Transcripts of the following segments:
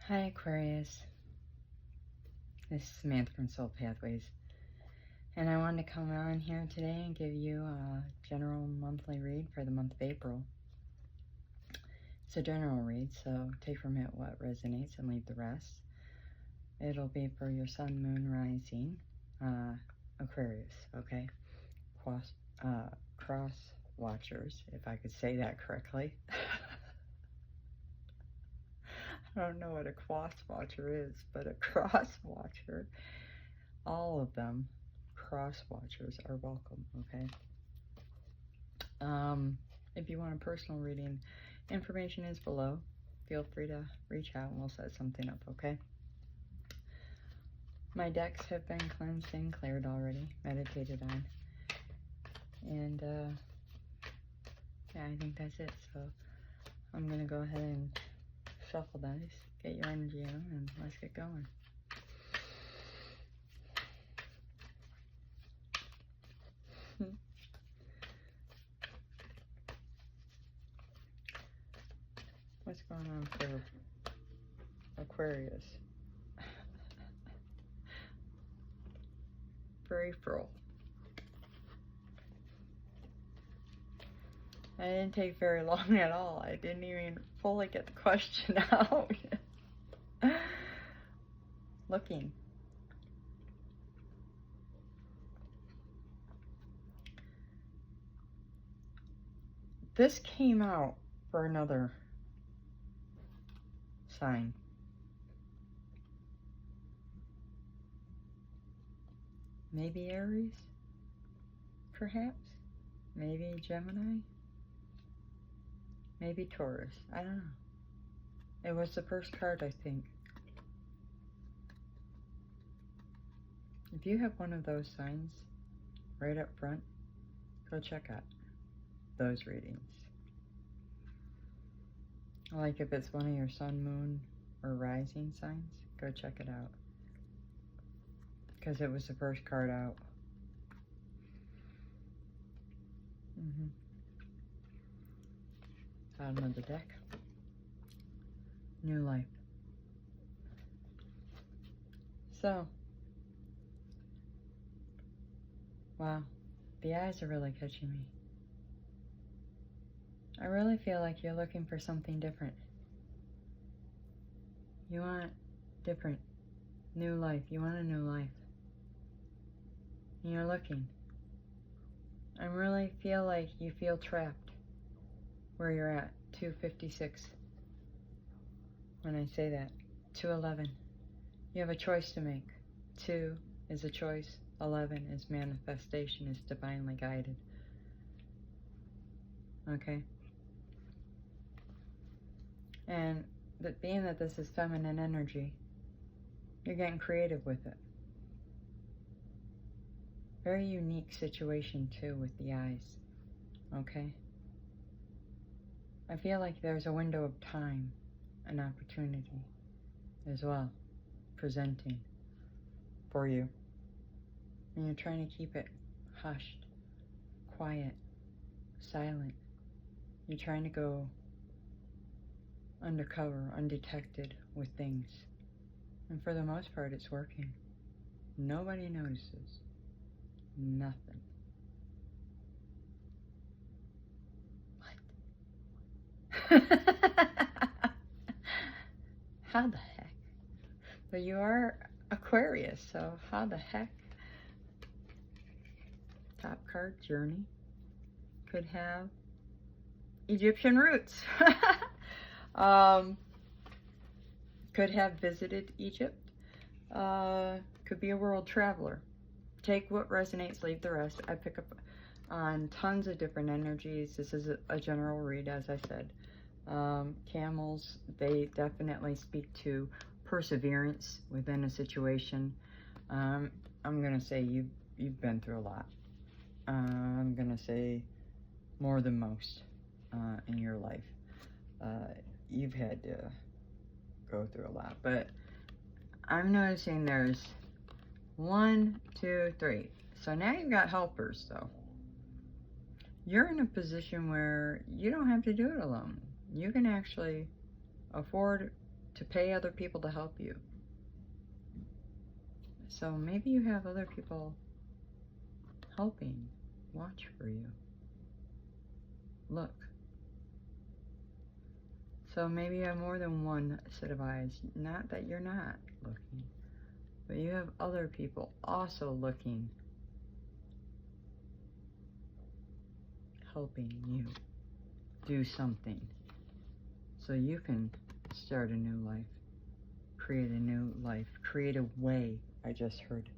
Hi Aquarius, this is Samantha from Soul Pathways, and I wanted to come on here today and give you a general monthly read for the month of April. It's a general read, so take from it what resonates and leave the rest. It'll be for your sun, moon, rising, Aquarius, okay? Cross watchers, if I could say that correctly. I don't know what a cross watcher is, but a cross watcher, all of them, cross watchers are welcome, okay? If you want a personal reading, information is below. Feel free to reach out and we'll set something up, okay? My decks have been cleansed and cleared already, meditated on. And yeah, I think that's it. So I'm going to go ahead and shuffle dice, get your energy in, and let's get going. What's going on for Aquarius for April? I didn't take very long at all. I didn't even fully get the question out. Looking. This came out for another sign. Maybe Aries? Perhaps? Maybe Gemini? Maybe Taurus. I don't know. It was the first card, I think. If you have one of those signs right up front, go check out those readings. Like if it's one of your sun, moon, or rising signs, go check it out. Because it was the first card out. Bottom of the deck. New life. So, wow, the eyes are really catching me. I really feel like you're looking for something different. You want different, new life. You want a new life. And you're looking. I really feel like you feel trapped where you're at, 256. When I say that, 211. You have a choice to make. 2 is a choice. 11 is manifestation, is divinely guided. Okay? And but being that this is feminine energy, you're getting creative with it. Very unique situation too with the eyes. Okay? I feel like there's a window of time, an opportunity as well, presenting for you. And you're trying to keep it hushed, quiet, silent. You're trying to go undercover, undetected with things. And for the most part, it's working. Nobody notices. Nothing. How the heck? But you are Aquarius, so how the heck? Top card, Journey. Could have Egyptian roots. Could have visited Egypt. Could be a world traveler. Take what resonates, leave the rest. I pick up on tons of different energies. This is a general read, as I said. Camels, they definitely speak to perseverance within a situation. I'm gonna say you've been through a lot. I'm gonna say more than most in your life. You've had to go through a lot, but I'm noticing there's 1, 2, 3. So now you've got helpers, though. You're in a position where you don't have to do it alone. You can actually afford to pay other people to help you. So maybe you have other people helping watch for you. Look. So maybe you have more than one set of eyes. Not that you're not looking, but you have other people also looking, helping you do something so you can start a new life, create a new life, create a way. I just heard.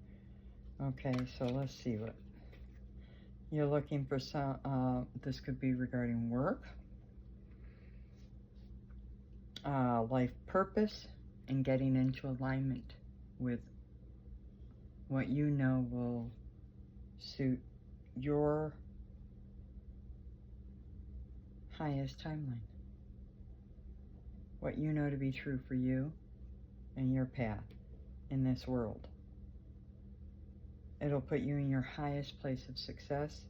Okay, so let's see what you're looking for. Some this could be regarding work, life purpose, and getting into alignment with what you know will suit your highest timeline. What you know to be true for you and your path in this world. It'll put you in your highest place of success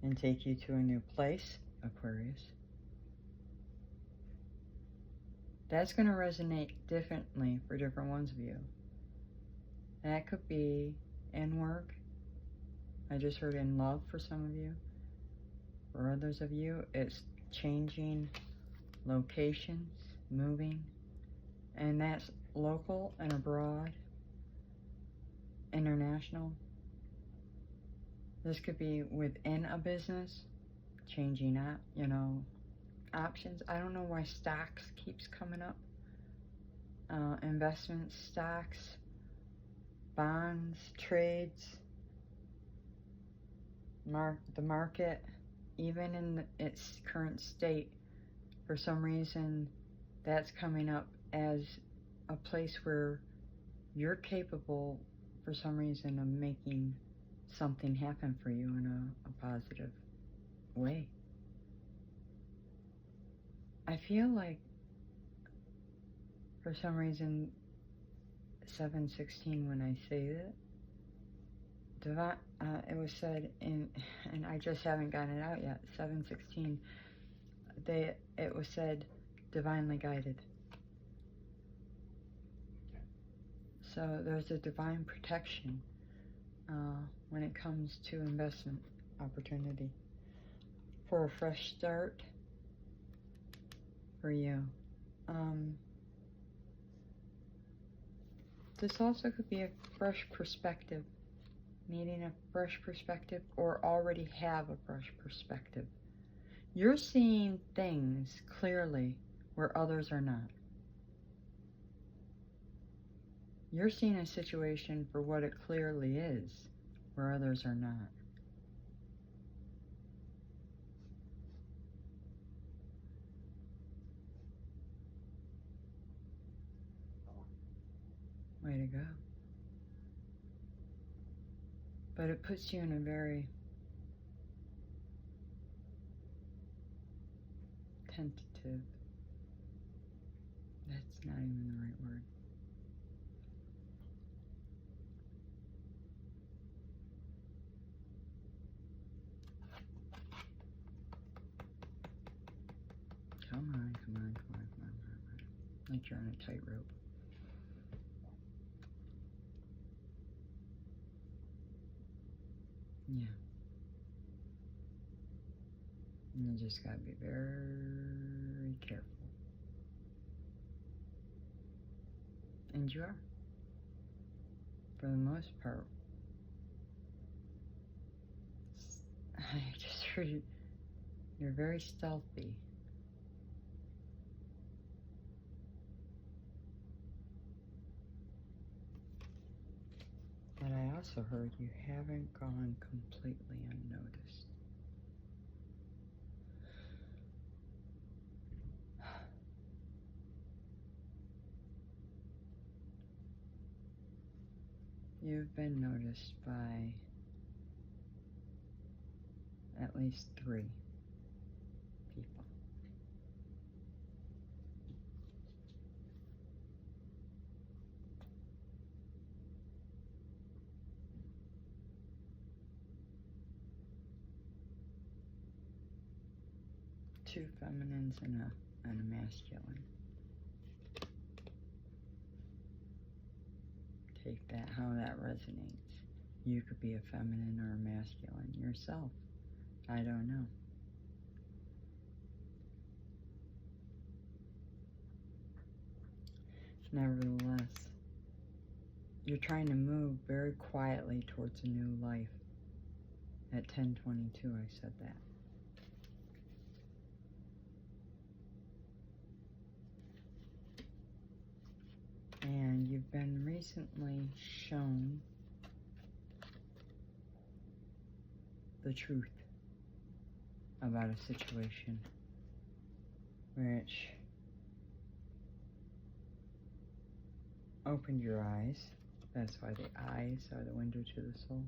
and take you to a new place, Aquarius. That's going to resonate differently for different ones of you. That could be in work. I just heard in love for some of you. For others of you, it's changing locations, moving, and that's local and abroad, international. This could be within a business, changing up, options. I don't know why stocks keeps coming up. Investments, stocks, bonds, trades, the market, even in its current state, for some reason, that's coming up as a place where you're capable, for some reason, of making something happen for you in a positive way. I feel like, for some reason, 716, when I say that, it was said in, and I just haven't gotten it out yet, 716, it was said, divinely guided. So there's a divine protection when it comes to investment opportunity for a fresh start for you. This also could be a fresh perspective, needing a fresh perspective, or already have a fresh perspective. You're seeing things clearly where others are not. You're seeing a situation for what it clearly is, where others are not. Way to go. But it puts you in a very tentative, that's not even the right word. Come on. Like you're on a tightrope. Yeah. And you just gotta be very careful. And you are. For the most part. I just heard you. You're very stealthy. But I also heard you haven't gone completely unnoticed. You've been noticed by at least 3 people. Two feminines and a masculine. take that, how that resonates. You could be a feminine or a masculine yourself. I don't know. Nevertheless, you're trying to move very quietly towards a new life. At 10:22, I said that. And you've been recently shown the truth about a situation, which opened your eyes. That's why the eyes are the window to the soul.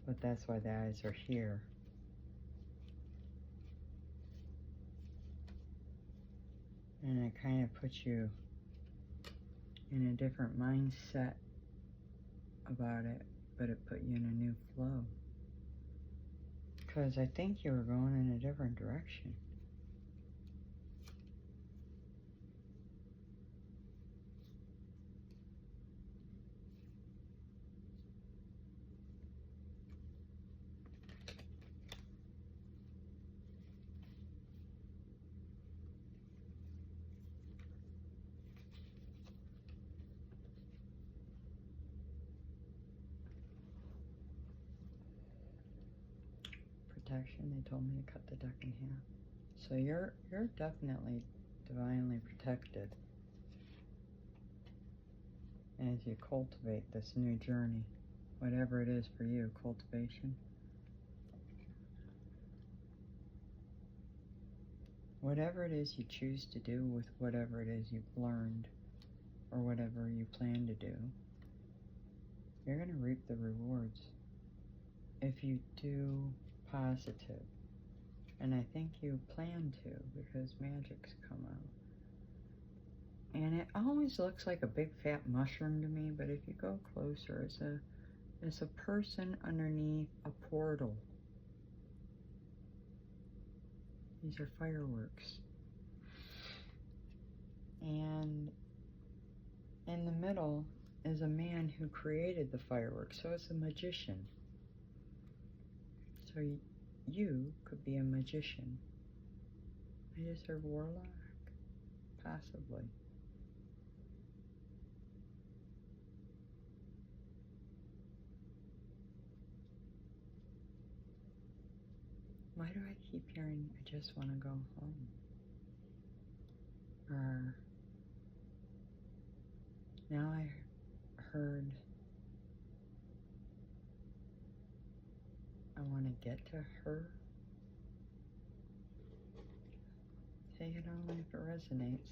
But that's why the eyes are here. And it kind of puts you in a different mindset about it, but it put you in a new flow. Because I think you were going in a different direction. Protection, they told me to cut the deck in half. So you're definitely divinely protected as you cultivate this new journey, whatever it is for you, cultivation. Whatever it is you choose to do with whatever it is you've learned or whatever you plan to do, you're going to reap the rewards if you do positive. And I think you plan to, because magic's come out. And it always looks like a big fat mushroom to me, but if you go closer, it's a person underneath a portal. These are fireworks. And in the middle is a man who created the fireworks, so it's a magician. So you could be a magician. I just heard warlock, possibly. Why do I keep hearing, I just want to go home? Or, now I heard, I want to get to her. Take it on if it resonates.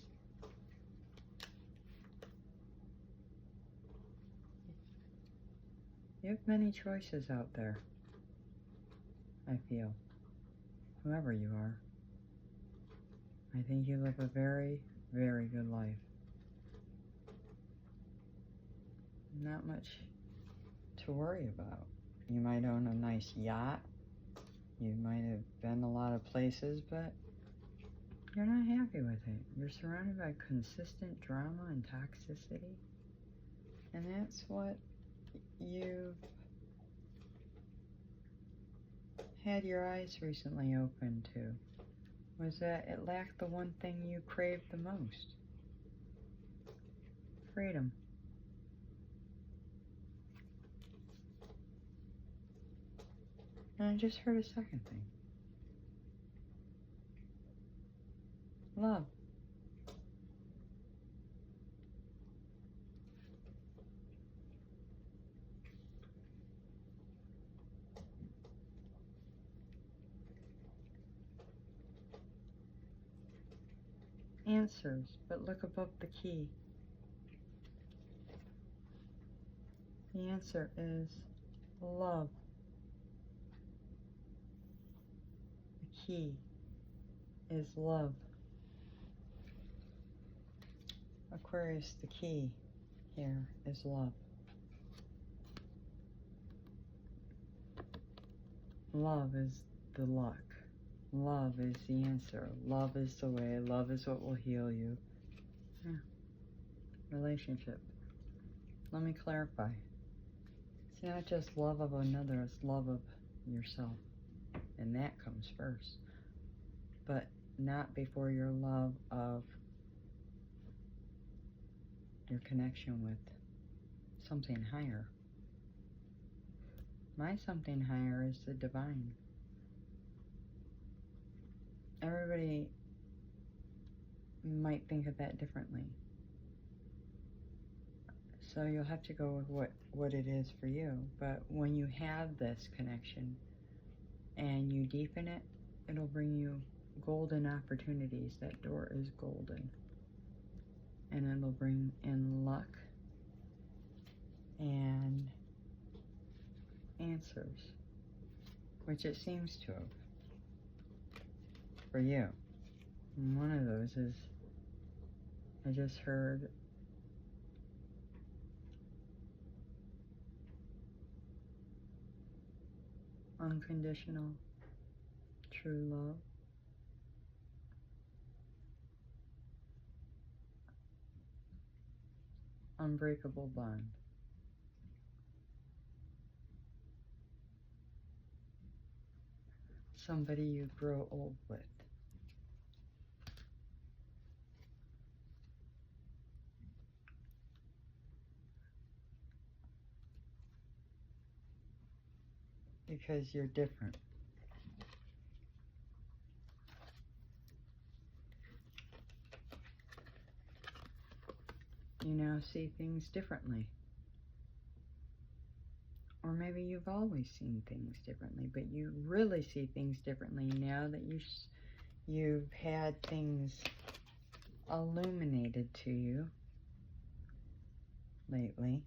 You have many choices out there, I feel. Whoever you are, I think you live a very, very good life. Not much to worry about. You might own a nice yacht. You might have been a lot of places, but you're not happy with it. You're surrounded by consistent drama and toxicity. And that's what you've had your eyes recently opened to, was that it lacked the one thing you craved the most. Freedom. And I just heard a second thing. Love. Answers, but look above the key. The answer is love. The key is love. Aquarius, the key here is love. Love is the luck. Love is the answer. Love is the way. Love is what will heal you. Yeah. Relationship. let me clarify. It's not just love of another, it's love of yourself. And that comes first. But not before your love of your connection with something higher. My something higher is the divine. Everybody might think of that differently. So you'll have to go with what it is for you. But when you have this connection and you deepen it, it'll bring you golden opportunities. That door is golden. And it'll bring in luck and answers, which it seems to have for you. And one of those is, I just heard unconditional true love. Unbreakable bond. Somebody you grow old with. Because you're different. You now see things differently. Or maybe you've always seen things differently, but you really see things differently now that you've had things illuminated to you lately.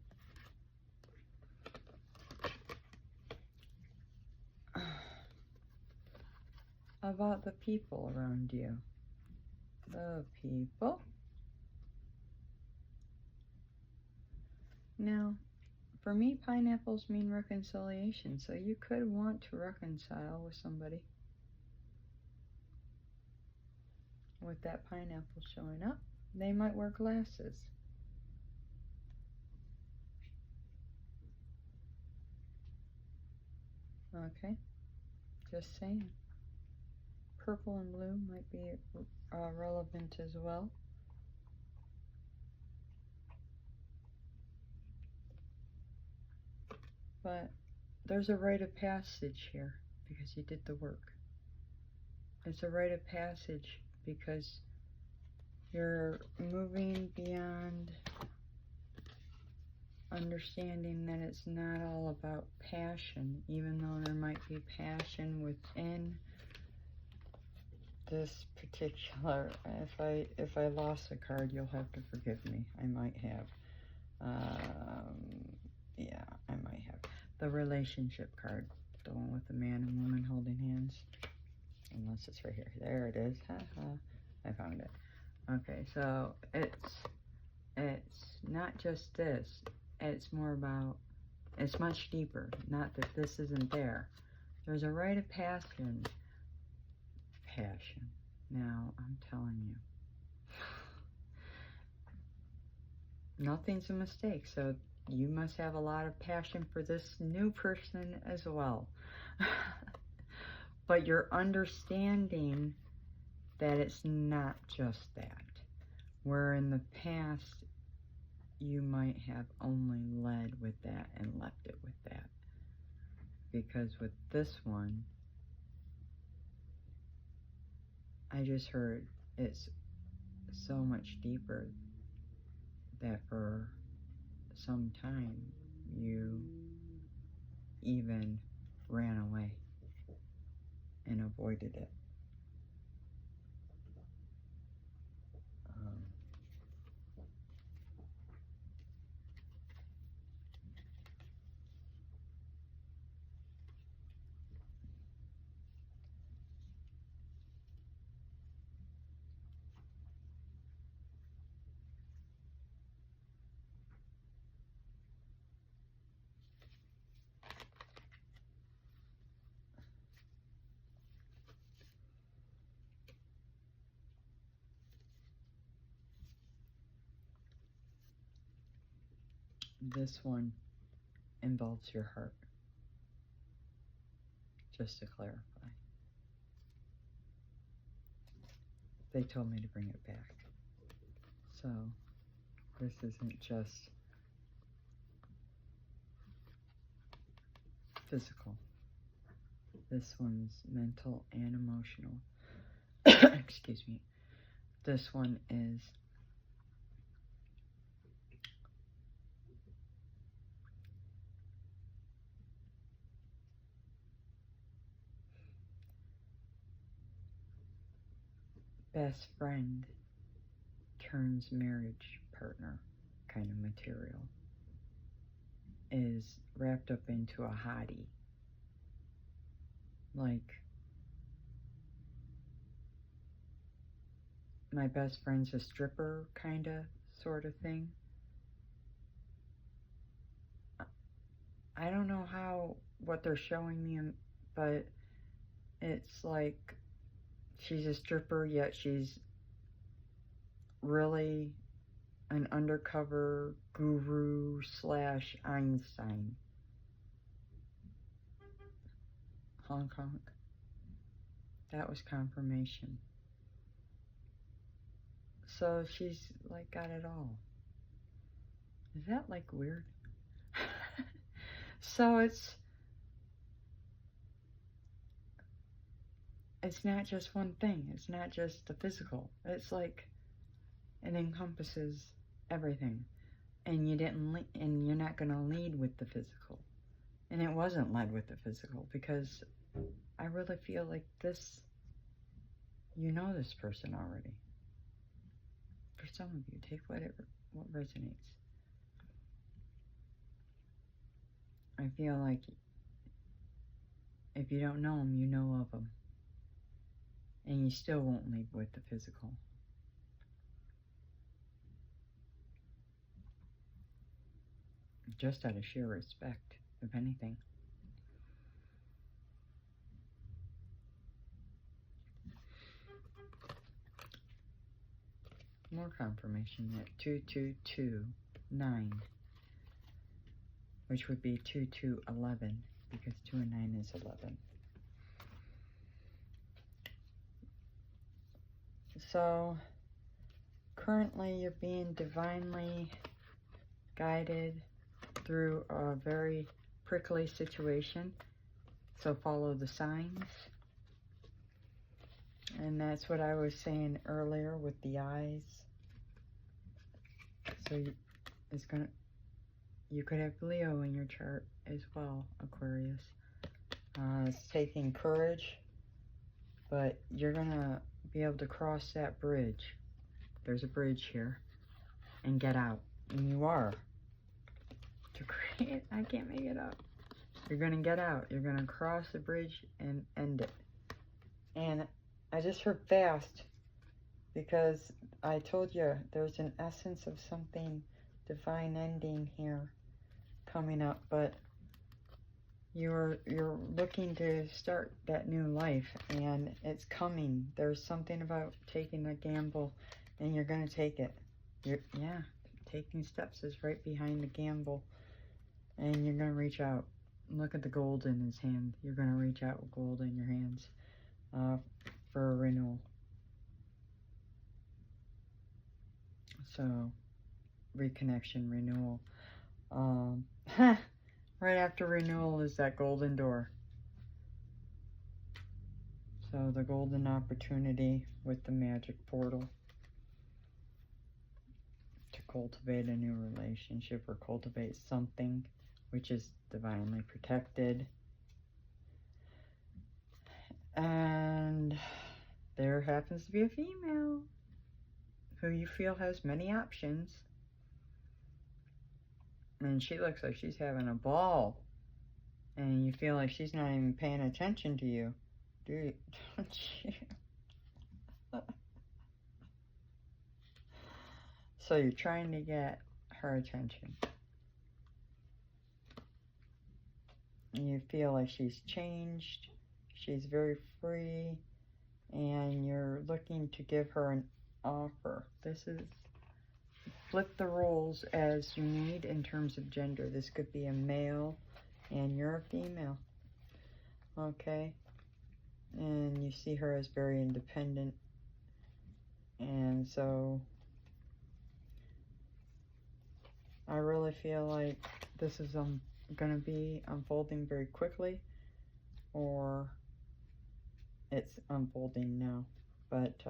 About the people around you. The people. Now, for me, pineapples mean reconciliation, so you could want to reconcile with somebody. With that pineapple showing up, they might wear glasses. Okay, just saying. Purple and blue might be relevant as well. But there's a rite of passage here because you did the work. It's a rite of passage because you're moving beyond understanding that it's not all about passion, even though there might be passion within this particular. If I lost a card, you'll have to forgive me. I might have. Yeah, I might have. The relationship card, the one with the man and woman holding hands. Unless it's right here. There it is. I found it. Okay, so it's not just this. It's more about, it's much deeper. Not that this isn't there. There's a rite of passion. Now, I'm telling you. Nothing's a mistake, so you must have a lot of passion for this new person as well. But you're understanding that it's not just that. Where in the past, you might have only led with that and left it with that. Because with this one, I just heard it's so much deeper that for some time you even ran away and avoided it. this one involves your heart, just to clarify. They told me to bring it back. So this isn't just physical. This one's mental and emotional. Excuse me. This one is best friend turns marriage partner kind of material. Is wrapped up into a hottie. Like, my best friend's a stripper kind of sort of thing. I don't know what they're showing me, but it's like she's a stripper, yet she's really an undercover guru / Einstein. Hong Kong. That was confirmation. So she's like got it all. Is that like weird? So it's not just one thing. It's not just the physical. It's like it encompasses everything. And and you're not gonna lead with the physical. And it wasn't led with the physical because I really feel like this, you know this person already. For some of you, take what resonates. I feel like if you don't know them, you know of them. And you still won't lead with the physical. Just out of sheer respect, if anything. More confirmation at 2229, which would be 2211, because 2 and 9 is 11. So, currently you're being divinely guided through a very prickly situation. So follow the signs. And that's what I was saying earlier with the eyes. So you could have Leo in your chart as well, Aquarius. It's taking courage, but you're gonna be able to cross that bridge. There's a bridge here, and get out. And you are. To create, I can't make it up. You're gonna get out. You're gonna cross the bridge and end it. And I just heard fast, because I told you there's an essence of something divine ending here coming up, but you're looking to start that new life, and it's coming. There's something about taking a gamble, and you're gonna take it. Taking steps is right behind the gamble, and you're gonna reach out. Look at the gold in his hand. You're gonna reach out with gold in your hands for a renewal. So, reconnection, renewal. Right after renewal is that golden door. So the golden opportunity with the magic portal to cultivate a new relationship or cultivate something which is divinely protected. And there happens to be a female who you feel has many options. And she looks like she's having a ball. And you feel like she's not even paying attention to you. Dude, don't you? So you're trying to get her attention. And you feel like she's changed. She's very free. And you're looking to give her an offer. This is flip the roles as you need in terms of gender. This could be a male and you're a female. Okay? And you see her as very independent. And so I really feel like this is going to be unfolding very quickly, or it's unfolding now. But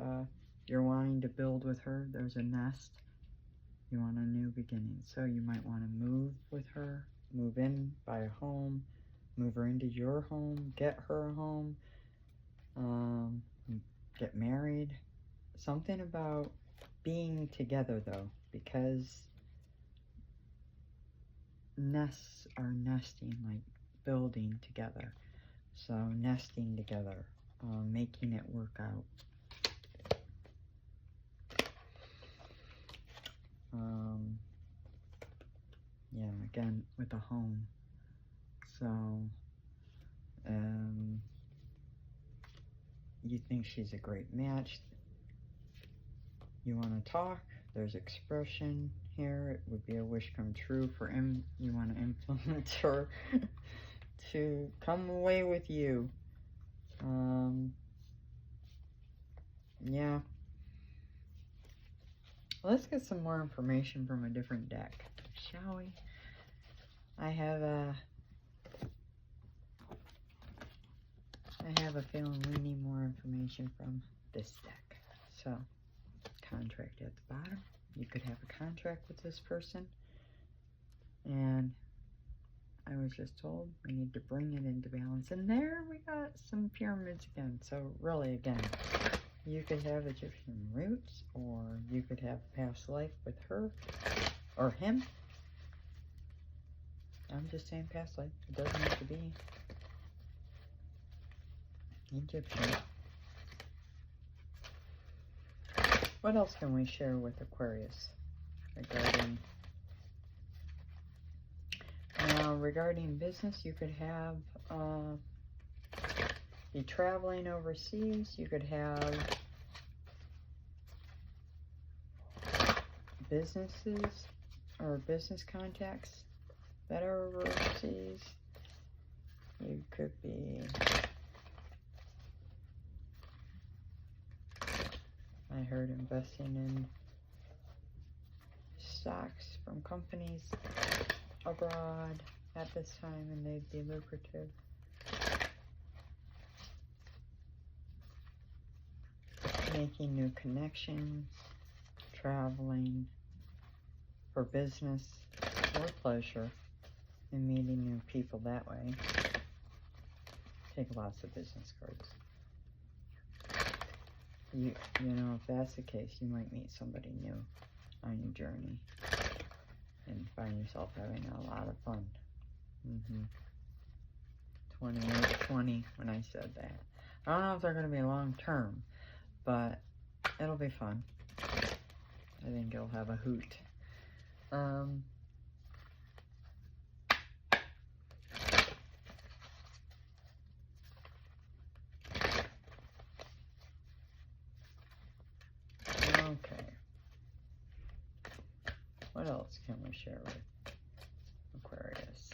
you're wanting to build with her. There's a nest. You want a new beginning. So you might want to move with her, move in, buy a home, move her into your home, get her a home, get married. Something about being together, though, because nests are nesting, like building together. So nesting together, making it work out. Yeah, again, with a home. So, you think she's a great match. You want to talk. There's expression here. It would be a wish come true for him. You want to influence her to come away with you. Yeah. Let's get some more information from a different deck, shall we? I have a feeling we need more information from this deck. So, contract at the bottom. You could have a contract with this person. And I was just told we need to bring it into balance. And there we got some pyramids again. So really, again, you could have Egyptian roots, or you could have past life with her or him. I'm just saying past life. It doesn't have to be Egyptian. What else can we share with Aquarius regarding business? You could have be traveling overseas. You could have businesses or business contacts that are overseas. You could be, I heard, investing in stocks from companies abroad at this time, and they'd be lucrative. Making new connections, traveling for business or pleasure, and meeting new people that way. Take lots of business cards. You know, if that's the case, you might meet somebody new on your journey and find yourself having a lot of fun. 28-20 when I said that. I don't know if they're going to be long term, but it'll be fun. I think you'll have a hoot. Okay. What else can we share with Aquarius?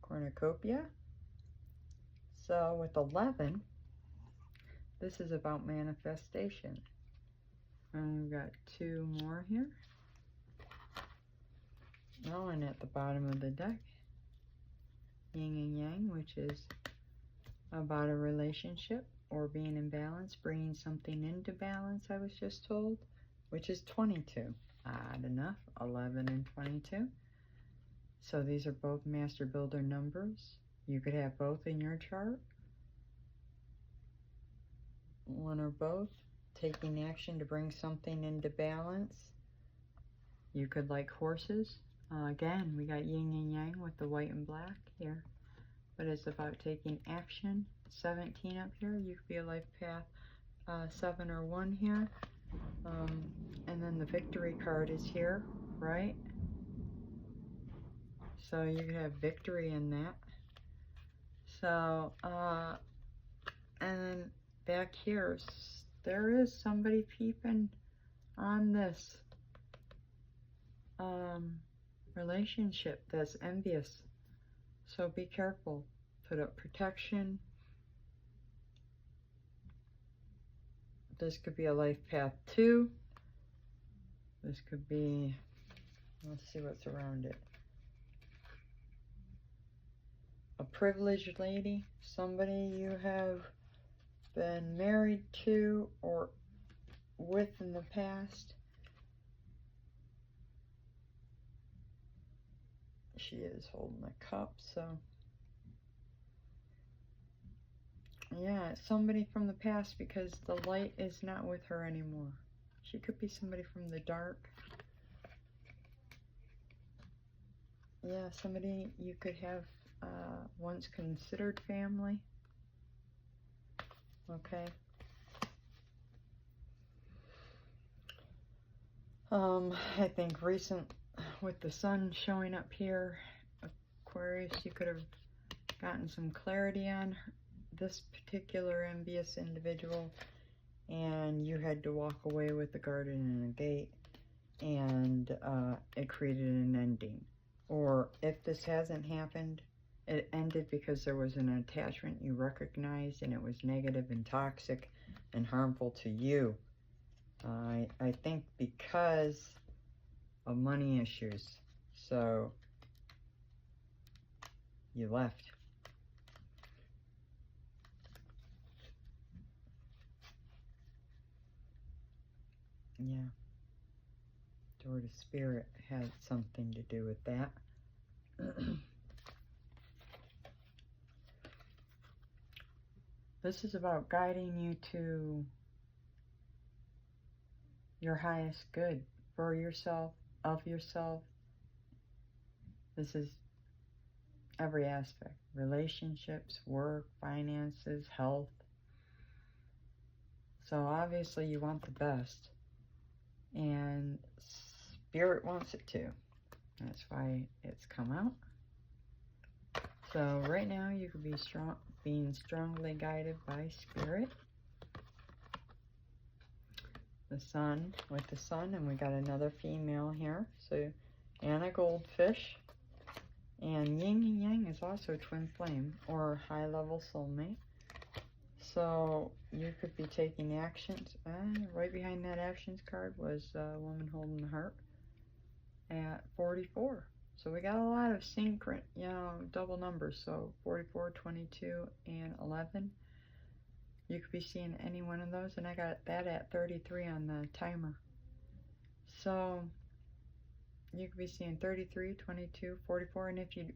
Cornucopia. So with 11, this is about manifestation. And we've got 2 more here. Oh, and at the bottom of the deck, yin and yang, which is about a relationship or being in balance, bringing something into balance, I was just told, which is 22. Odd enough, 11 and 22. So these are both master builder numbers. You could have both in your chart. One or both. Taking action to bring something into balance. You could like horses. Again, we got yin and yang with the white and black here. But it's about taking action. 17 up here. You could be a life path 7 or 1 here. And then the victory card is here, right? So you could have victory in that. So, and then back here, there is somebody peeping on this relationship that's envious. So be careful. Put up protection. This could be a life path too. This could be, let's see what's around it. A privileged lady, somebody you have been married to or with in the past. She is holding a cup, so yeah, it's somebody from the past because the light is not with her anymore. She could be somebody from the dark. Yeah, somebody you could have once considered family. Okay. I think recent, with the sun showing up here, Aquarius, you could have gotten some clarity on this particular envious individual, and you had to walk away with the garden and a gate, and it created an ending. Or if this hasn't happened, it ended because there was an attachment you recognized and it was negative and toxic and harmful to you. I think because of money issues. So you left. Yeah. Door to Spirit had something to do with that. This is about guiding you to your highest good for yourself, of yourself. This is every aspect. Relationships, work, finances, health. So obviously you want the best. And Spirit wants it too. That's why it's come out. So right now you could be being strongly guided by Spirit. The Sun, with the Sun, and we got another female here. So, and a goldfish. And Yin and Yang is also twin flame or high level soulmate. So you could be taking actions. Right behind that actions card was a woman holding the heart at 44. So we got a lot of double numbers. So 44, 22, and 11. You could be seeing any one of those, and I got that at 33 on the timer. So you could be seeing 33, 22, 44, and if you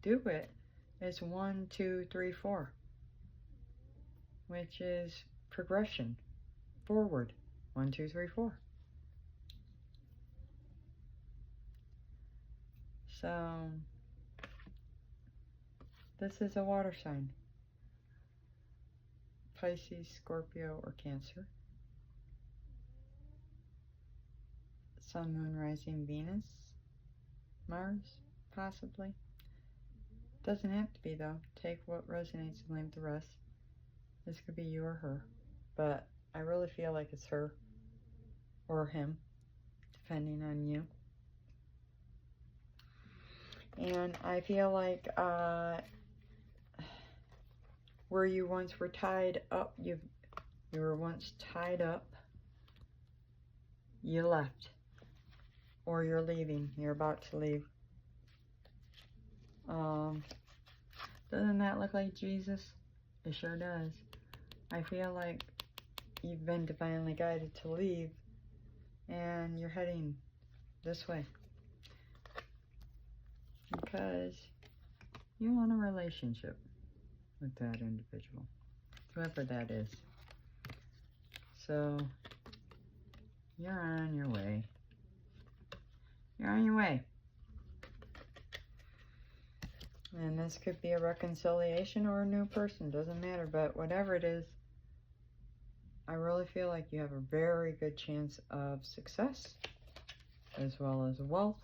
do it, it's 1, 2, 3, 4, which is progression forward. 1, 2, 3, 4. So this is a water sign. Pisces, Scorpio, or Cancer. Sun, Moon, Rising, Venus, Mars, possibly. Doesn't have to be though. Take what resonates and leave the rest. This could be you or her, but I really feel like it's her or him, depending on you. And I feel like where you once were tied up, you were once tied up, you left, or you're leaving, you're about to leave. Doesn't that look like Jesus? It sure does. I feel like you've been divinely guided to leave, and you're heading this way because you want a relationship with that individual, whoever that is. So you're on your way. You're on your way. And this could be a reconciliation or a new person, doesn't matter, but whatever it is, I really feel like you have a very good chance of success as well as wealth.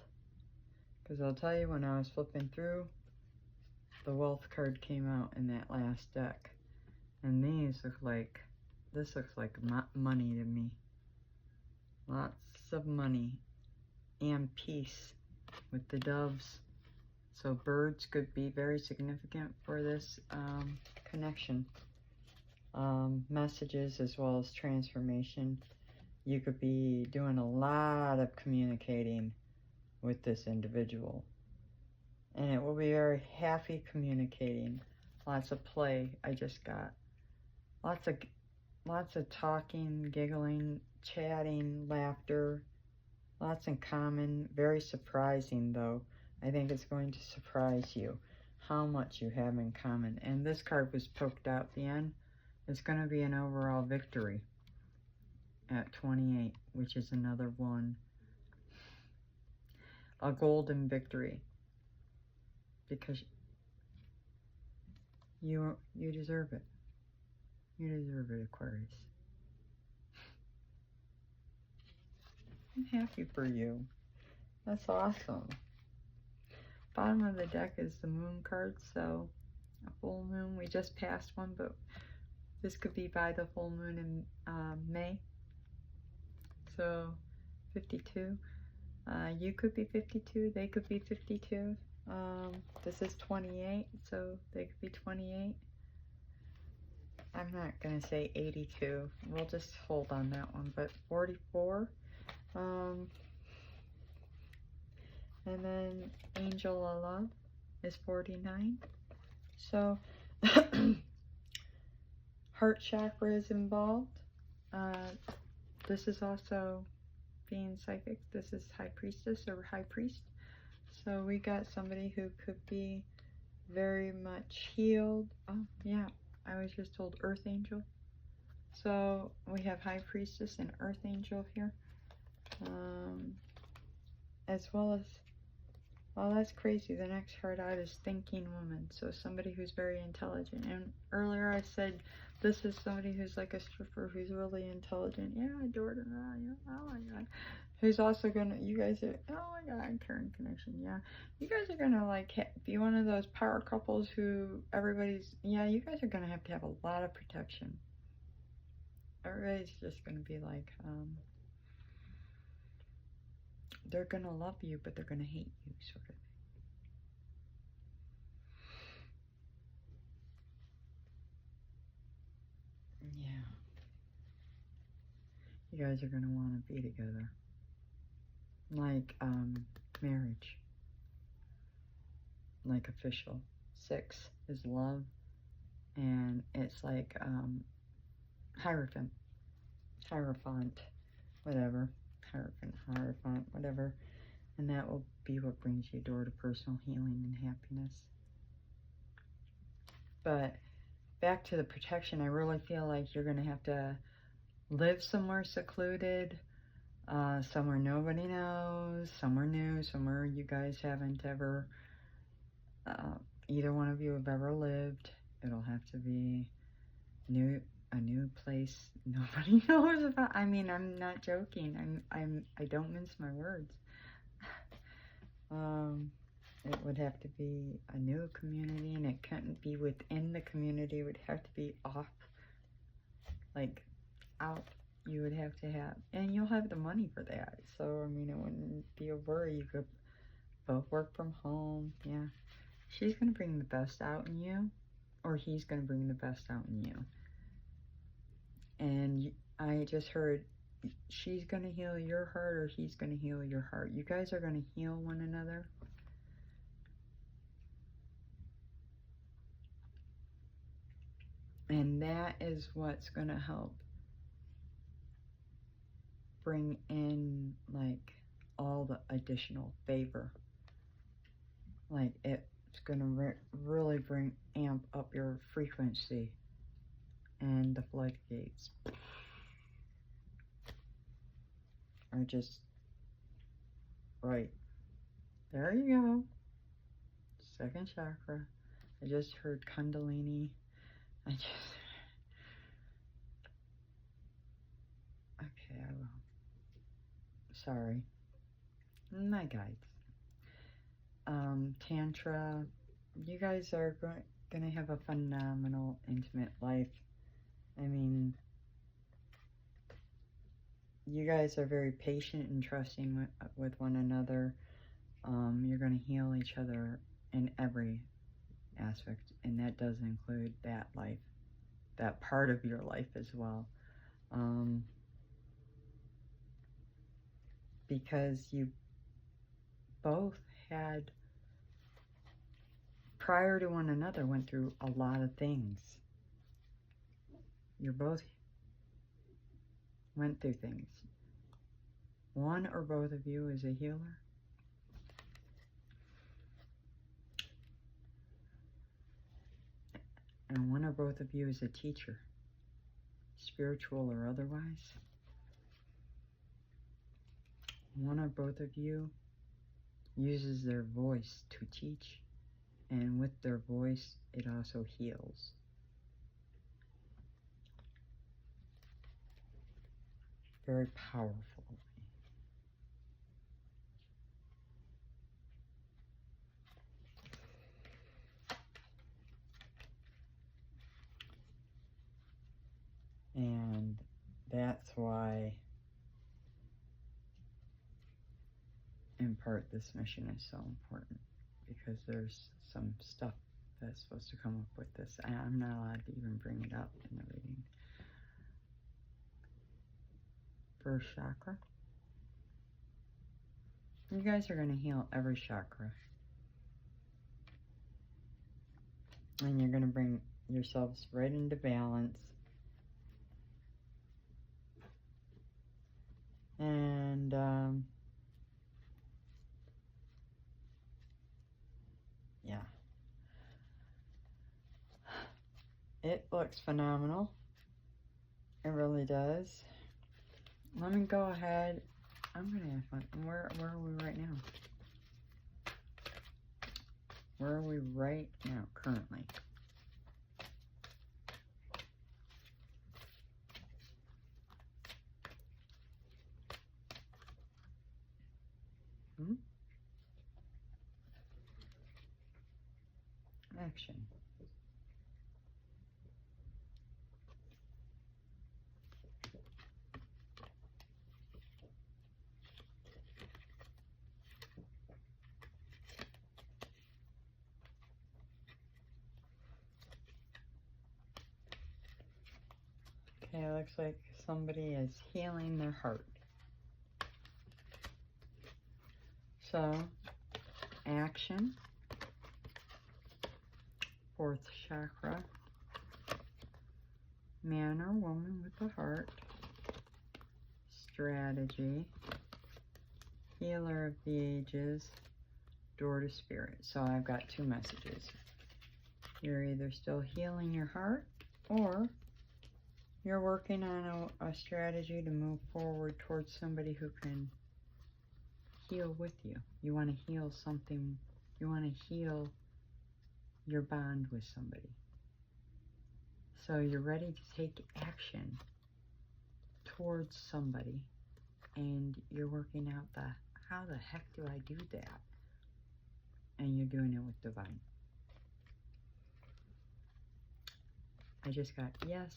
Because I'll tell you, when I was flipping through, the wealth card came out in that last deck. And these look like, this looks like money to me. Lots of money and peace with the doves. So birds could be very significant for this connection. Messages as well as transformation. You could be doing a lot of communicating with this individual. And it will be very happy communicating. Lots of play. I just got lots of talking, giggling, chatting, laughter. Lots in common. Very surprising though. I think it's going to surprise you how much you have in common. And this card was poked out at the end. It's going to be an overall victory at 28, which is another one. A golden victory. Because you deserve it. You deserve it, Aquarius. I'm happy for you. That's awesome. Bottom of the deck is the moon card, so a full moon. We just passed one, but this could be by the full moon in May. So 52. You could be 52. They could be 52. This is 28, so they could be 28. I'm not going to say 82. We'll just hold on that one. But 44. And then Angel of Love is 49. So heart chakra is involved. This is also being psychic. This is High Priestess or High Priest. So we got somebody who could be very much healed. Oh, yeah. I was just told Earth Angel. So we have High Priestess and Earth Angel here. As well as, well, that's crazy. The next card out is Thinking Woman. So somebody who's very intelligent. And earlier I said this is somebody who's like a stripper who's really intelligent. Yeah, Jordan. Yeah. Oh my God. Who's also gonna, you guys are, oh my God, Karen connection. Yeah, you guys are gonna like be one of those power couples who everybody's, yeah, you guys are gonna have to have a lot of protection. Everybody's just gonna be like, they're gonna love you, but they're gonna hate you, sort of. Yeah. You guys are gonna want to be together. Like, marriage. Like official. 6 is love. And it's like, Hierophant, whatever. Hierophant, whatever. And that will be what brings you door to personal healing and happiness. But back to the protection, I really feel like you're going to have to live somewhere secluded, somewhere nobody knows, somewhere new, somewhere you guys haven't ever, either one of you have ever lived. It'll have to be a new place nobody knows about. I mean, I'm not joking. I don't mince my words. It would have to be a new community, and it couldn't be within the community. It would have to be off, like out. You would have to have, and you'll have the money for that. So I mean, it wouldn't be a worry. You could both work from home. Yeah, she's gonna bring the best out in you, or he's gonna bring the best out in you. And I just heard she's going to heal your heart, or he's going to heal your heart. You guys are going to heal one another. And that is what's going to help bring in, like, all the additional favor. Like, it's going to really amp up your frequency and the floodgates are just right. There you go. Second chakra. I just heard Kundalini. Okay, I will. Sorry. My guides. Tantra. you guys are going to have a phenomenal, intimate life. I mean, you guys are very patient and trusting with one another. You're going to heal each other in every aspect, and that does include that life, that part of your life as well. Because you both had, prior to one another, went through a lot of things. You both went through things. One or both of you is a healer. And one or both of you is a teacher, spiritual or otherwise. One or both of you uses their voice to teach, and with their voice, it also heals. Very powerful. And that's why, in part, this mission is so important, because there's some stuff that's supposed to come up with this. I'm not allowed to even bring it up in the reading. First chakra. You guys are going to heal every chakra. And you're going to bring yourselves right into balance. And yeah, it looks phenomenal. It really does. Let me go ahead. I'm gonna have fun. Where are we right now? Where are we right now, currently? Action. Okay, it looks like somebody is healing their heart. So, action. Fourth chakra. Man or woman with a heart. Strategy. Healer of the ages. Door to spirit. So I've got two messages. You're either still healing your heart, or you're working on a strategy to move forward towards somebody who can heal with you. You want to heal something. You want to heal your bond with somebody. So you're ready to take action towards somebody, and you're working out how the heck do I do that? And you're doing it with divine. I just got yes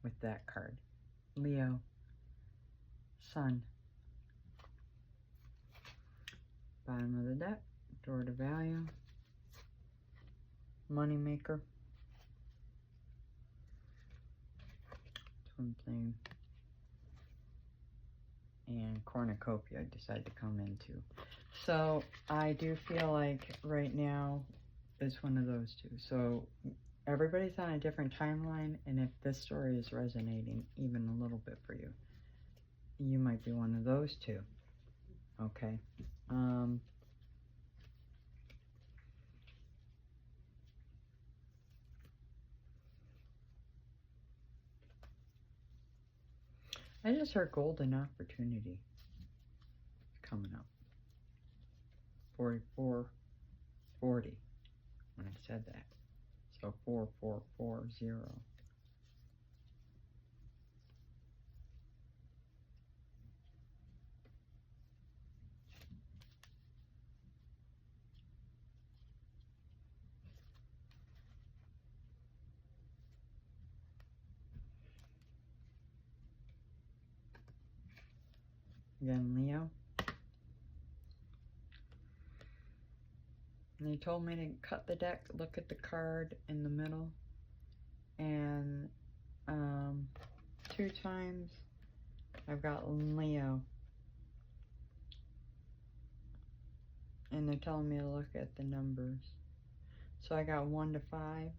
with that card. Leo, Sun, bottom of the deck, door to value, money maker, twin flame, and cornucopia I decided to come into. So I do feel like right now it's one of those two. So everybody's on a different timeline, and if this story is resonating even a little bit for you, you might be one of those two. Okay. I just heard golden opportunity coming up. 4440 when I said that. So 4440. Again, Leo. And they told me to cut the deck, look at the card in the middle, and 2 times I've got Leo. And they're telling me to look at the numbers. So I got 1 to 5.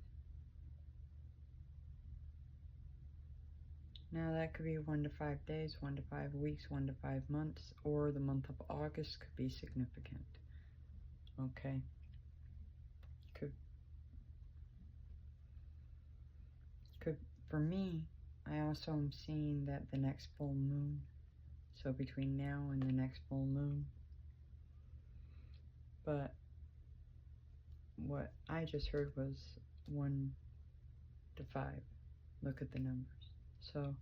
Now that could be 1 to 5 days, 1 to 5 weeks, 1 to 5 months, or the month of August could be significant. Okay. Could for me, I also am seeing that the next full moon, so between now and the next full moon. But what I just heard was 1 to 5. Look at the numbers. So,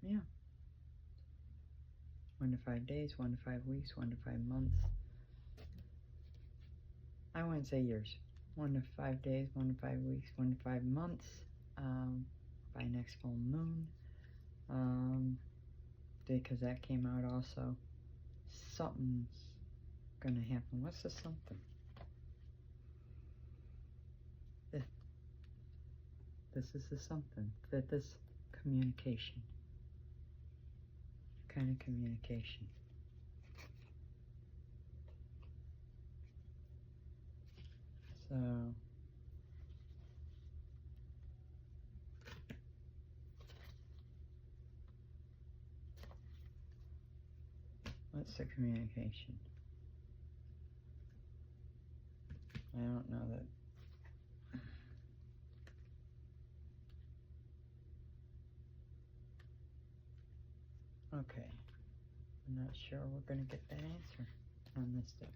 yeah. 1 to 5 days, 1 to 5 weeks, 1 to 5 months. I wouldn't say years. 1 to 5 days, 1 to 5 weeks, 1 to 5 months, by next full moon, because that came out also. Something's gonna happen. What's the something? This is the something. That this communication. Kind of communication. So what's the communication? I don't know that. Okay. I'm not sure we're going to get that answer on this deck.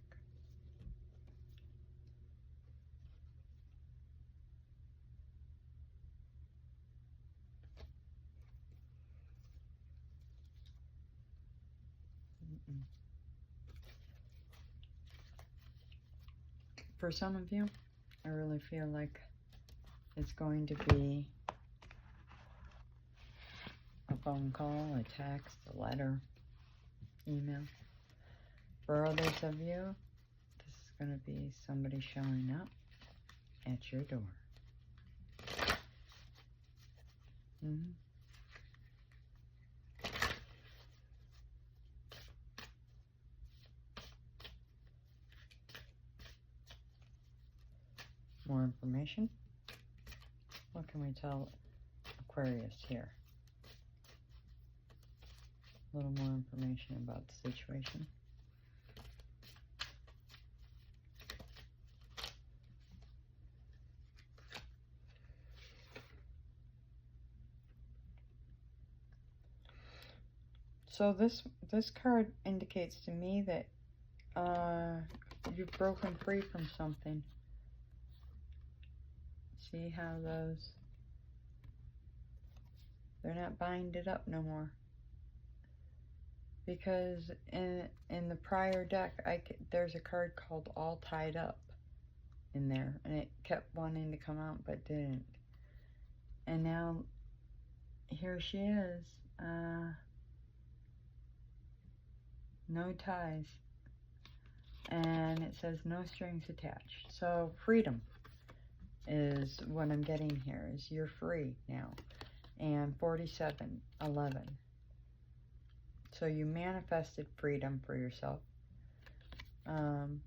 For some of you, I really feel like it's going to be a phone call, a text, a letter, email. For others of you, this is going to be somebody showing up at your door. More information? What can we tell Aquarius here? A little more information about the situation. So this card indicates to me that you've broken free from something. See how those, they're not binded up no more. Because in the prior deck, there's a card called All Tied Up in there, and it kept wanting to come out but didn't. And now here she is, no ties, and it says no strings attached. So freedom is what I'm getting here, is you're free now. And 47:11. So you manifested freedom for yourself. And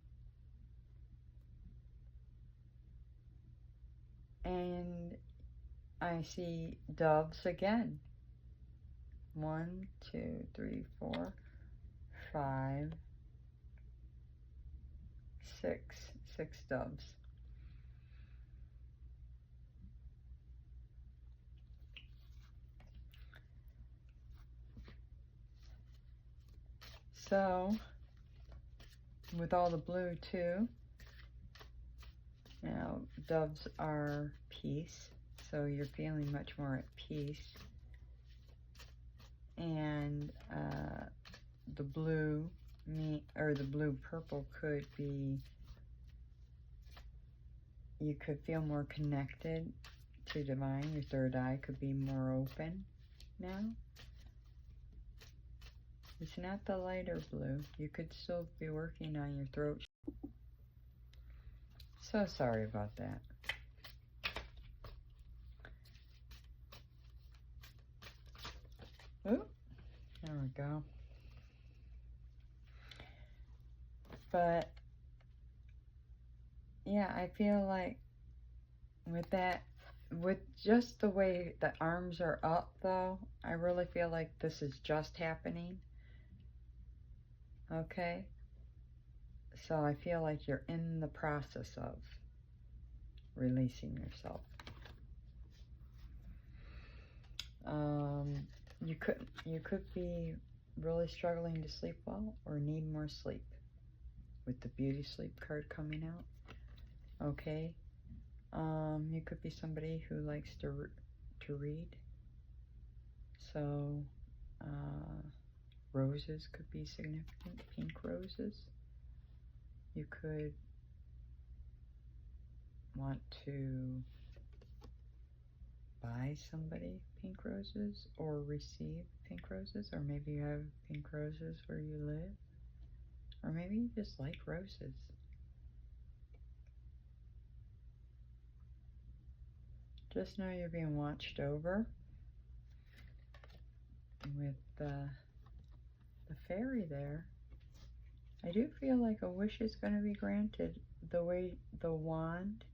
I see doves again. 1, 2, 3, 4, 5, 6 doves. So, with all the blue too, now doves are peace, so you're feeling much more at peace. And the blue, or the blue purple could be, you could feel more connected to divine. Your third eye could be more open now. It's not the lighter blue. You could still be working on your throat. So sorry about that. Oop, there we go. But yeah, I feel like with that, with just the way the arms are up though, I really feel like this is just happening. Okay? So I feel like you're in the process of releasing yourself. You could be really struggling to sleep well or need more sleep with the beauty sleep card coming out. Okay? You could be somebody who likes to read. So, roses could be significant, pink roses. You could want to buy somebody pink roses or receive pink roses, or maybe you have pink roses where you live, or maybe you just like roses. Just know you're being watched over with the fairy there. I do feel like a wish is going to be granted. The way the wand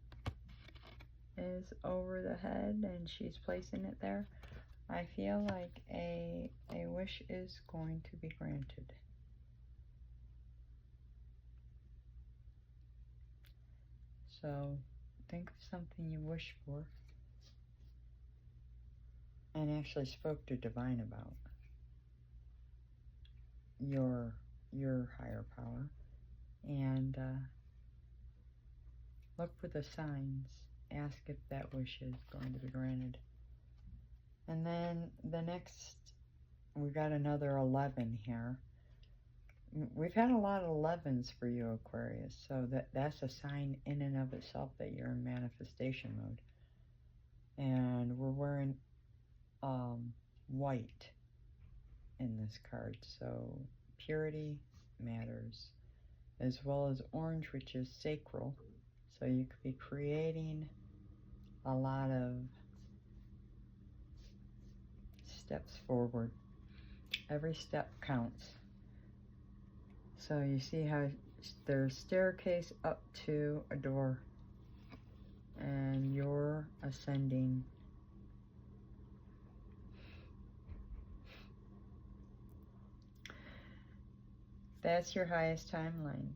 is over the head and she's placing it there, I feel like a wish is going to be granted. So think of something you wish for and actually spoke to divine about. Your higher power, and look for the signs. Ask if that wish is going to be granted. And then the next, we got another 11 here. We've had a lot of 11s for you, Aquarius, so that's a sign in and of itself that you're in manifestation mode. And we're wearing white in this card, so purity matters, as well as orange, which is sacral. So you could be creating a lot of steps forward. Every step counts. So you see how there's staircase up to a door, and you're ascending. That's your highest timeline,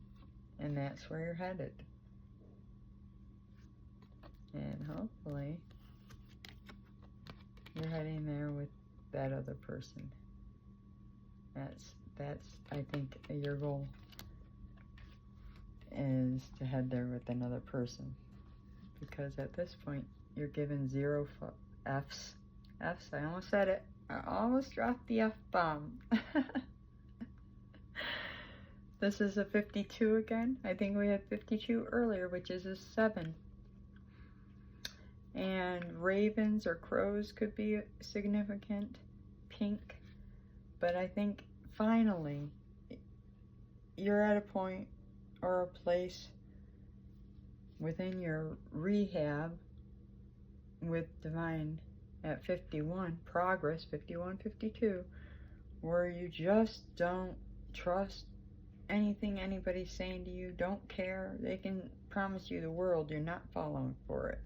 and that's where you're headed. And hopefully you're heading there with that other person. That's I think your goal is to head there with another person, because at this point you're given 0 F's. I almost said it. I almost dropped the F-bomb. This is a 52 again. I think we had 52 earlier, which is a 7. And ravens or crows could be significant. Pink. But I think finally you're at a point or a place within your rehab with divine at 51, progress 51, 52, where you just don't trust anything anybody's saying to you, don't care. They can promise you the world, you're not following for it.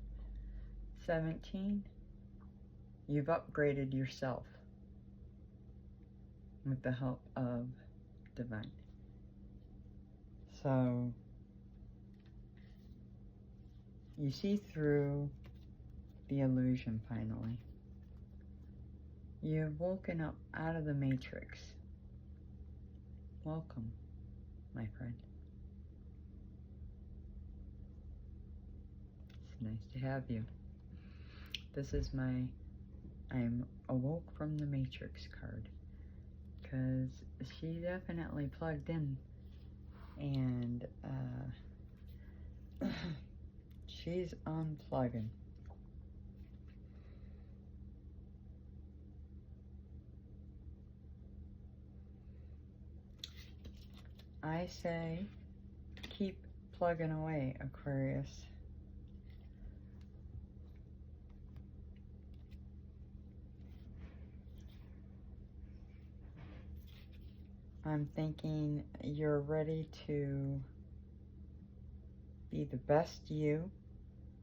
17, you've upgraded yourself with the help of divine. So you see through the illusion finally. You've woken up out of the matrix. Welcome, my friend. It's nice to have you. This is my I'm awoke from the matrix card, because she definitely plugged in, and she's unplugging. I say keep plugging away, Aquarius. I'm thinking you're ready to be the best you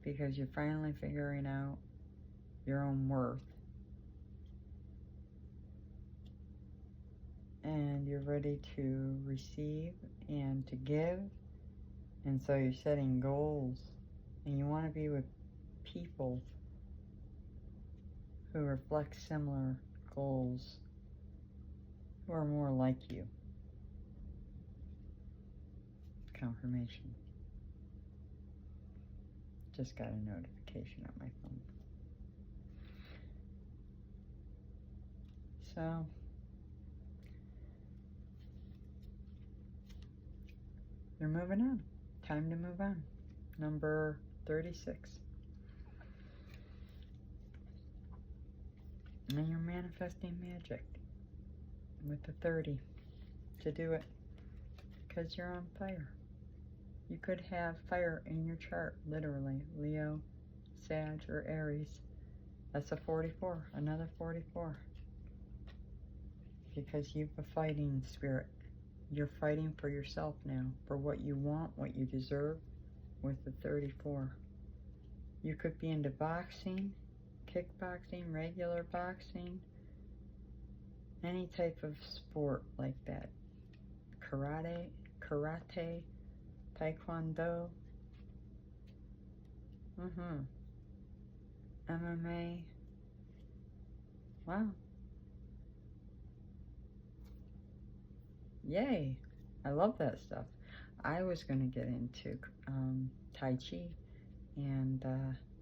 because you're finally figuring out your own worth. And you're ready to receive and to give. And so you're setting goals. And you want to be with people who reflect similar goals, who are more like you. Confirmation. Just got a notification on my phone. So, you're moving on. Time to move on. Number 36. And you're manifesting magic with the 30 to do it because you're on fire. You could have fire in your chart, literally. Leo, Sag, or Aries. That's a 44, another 44. Because you've a fighting spirit. You're fighting for yourself now, for what you want, what you deserve, with the 34. You could be into boxing, kickboxing, regular boxing, any type of sport like that. Karate, taekwondo, MMA. Wow. Yay. I love that stuff. I was going to get into Tai Chi, and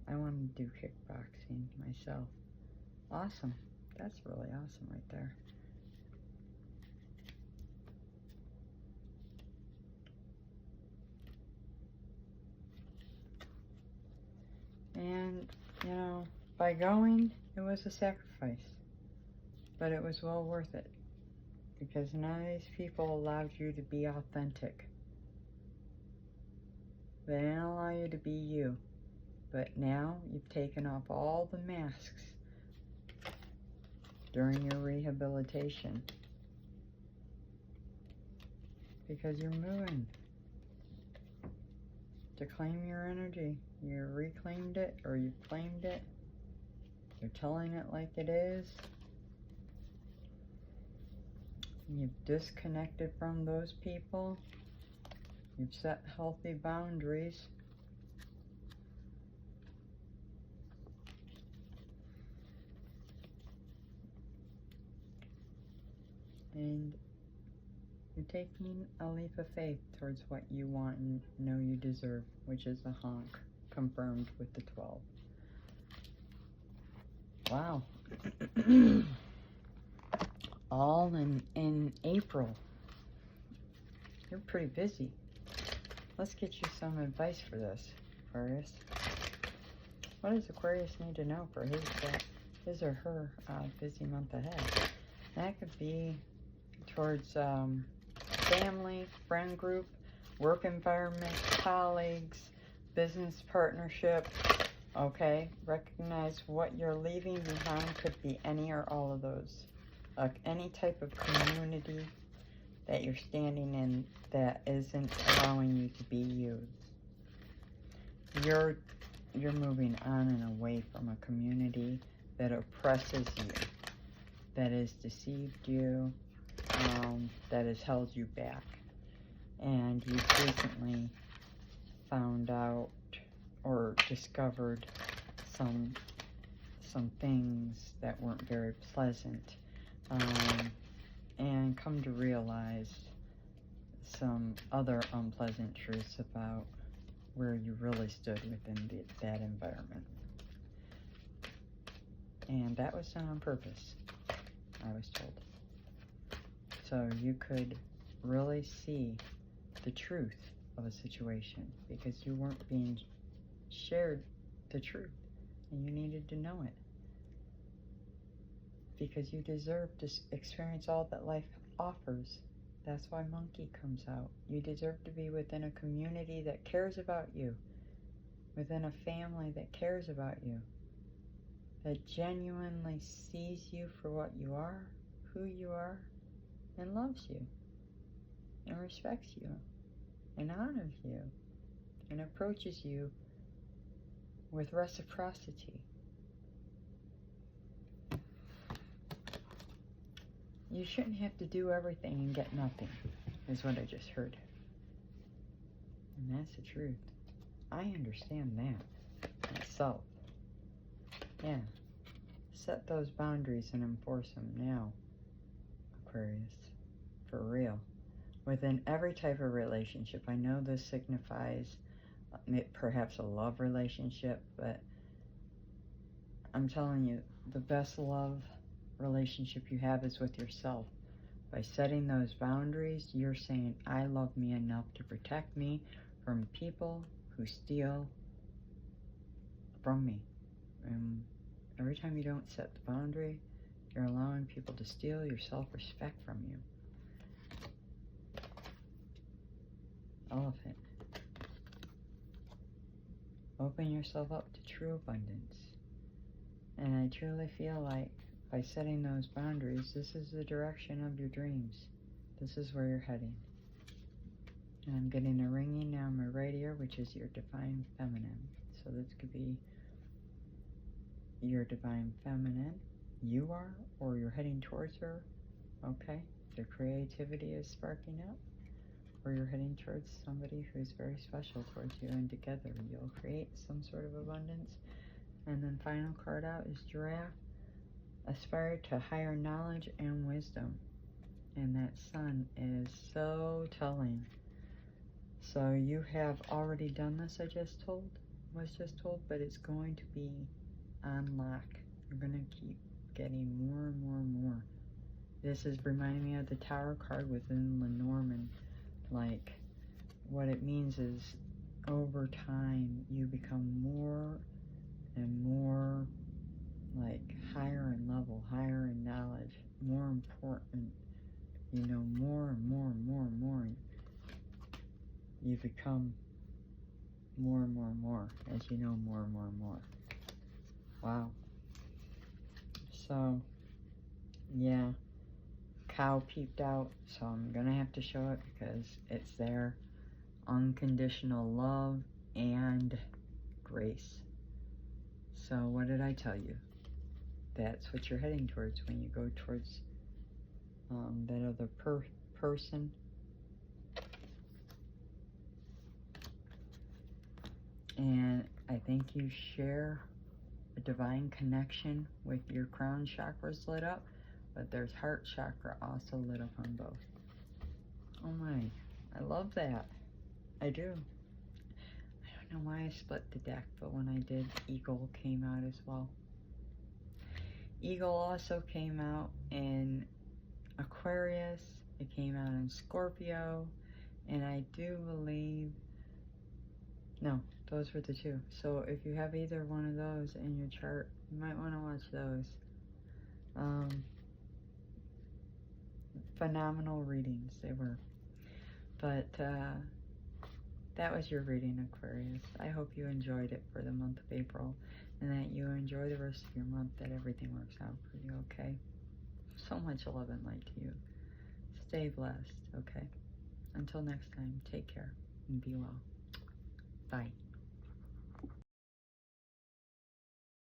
I want to do kickboxing myself. Awesome. That's really awesome right there. And, you know, by going, it was a sacrifice. But it was well worth it. Because none of these people allowed you to be authentic. They didn't allow you to be you. But now you've taken off all the masks during your rehabilitation. Because you're moving to claim your energy. You reclaimed it, or you claimed it. You're telling it like it is. You've disconnected from those people. You've set healthy boundaries. And you're taking a leap of faith towards what you want and know you deserve, which is a honk, confirmed with the 12. Wow. All in April. You're pretty busy. Let's get you some advice for this, Aquarius. What does Aquarius need to know for his or her busy month ahead? That could be towards family, friend group, work environment, colleagues, business partnership. Okay, recognize what you're leaving behind could be any or all of those. Any type of community that you're standing in that isn't allowing you to be you. You're moving on and away from a community that oppresses you, that has deceived you, that has held you back. And you've recently found out or discovered some things that weren't very pleasant. And come to realize some other unpleasant truths about where you really stood within that environment. And that was done on purpose, I was told. So you could really see the truth of a situation because you weren't being shared the truth and you needed to know it. Because you deserve to experience all that life offers That's why monkey comes out. You deserve to be within a community that cares about you, within a family that cares about you, that genuinely sees you for what you are, who you are, and loves you, and respects you, and honors you, and approaches you with reciprocity. You shouldn't have to do everything and get nothing, is what I just heard. And that's the truth. I understand that myself. Yeah. Set those boundaries and enforce them now, Aquarius. For real. Within every type of relationship. I know this signifies perhaps a love relationship, but I'm telling you, the best love relationship you have is with yourself. By setting those boundaries, you're saying, I love me enough to protect me from people who steal from me. And every time you don't set the boundary, you're allowing people to steal your self-respect from you. Elephant. Open yourself up to true abundance. And I truly feel like by setting those boundaries, this is the direction of your dreams. This is where you're heading. And I'm getting a ringing now on my right ear, which is your divine feminine. So this could be your divine feminine, you are, or you're heading towards her, okay? Your creativity is sparking up, or you're heading towards somebody who's very special towards you, and together you'll create some sort of abundance. And then final card out is Giraffe. Aspire to higher knowledge and wisdom. And that sun is so telling. So you have already done this, was just told, but it's going to be on lock. You're going to keep getting more and more and more. This is reminding me of the Tower card within Lenormand. Like, what it means is, over time, you become more and more, like, higher in level, higher in knowledge, more important, you know, more and more and more and more. You become more and more and more as you know more and more and more. Wow. So, yeah, cow peeped out, so I'm gonna have to show it because it's there. Unconditional love and grace. So what did I tell you? That's what you're heading towards when you go towards that other person. And I think you share a divine connection with your crown chakras lit up, but there's heart chakra also lit up on both. Oh my, I love that. I do. I don't know why I split the deck, but when I did, Eagle came out as well. Eagle also came out in Aquarius, it came out in Scorpio, and I do believe, no, those were the two. So if you have either one of those in your chart, you might want to watch those. Phenomenal readings they were. But that was your reading, Aquarius. I hope you enjoyed it for the month of April, and that you enjoy the rest of your month, that everything works out for you, okay? So much love and light to you. Stay blessed, okay? Until next time, take care and be well. Bye.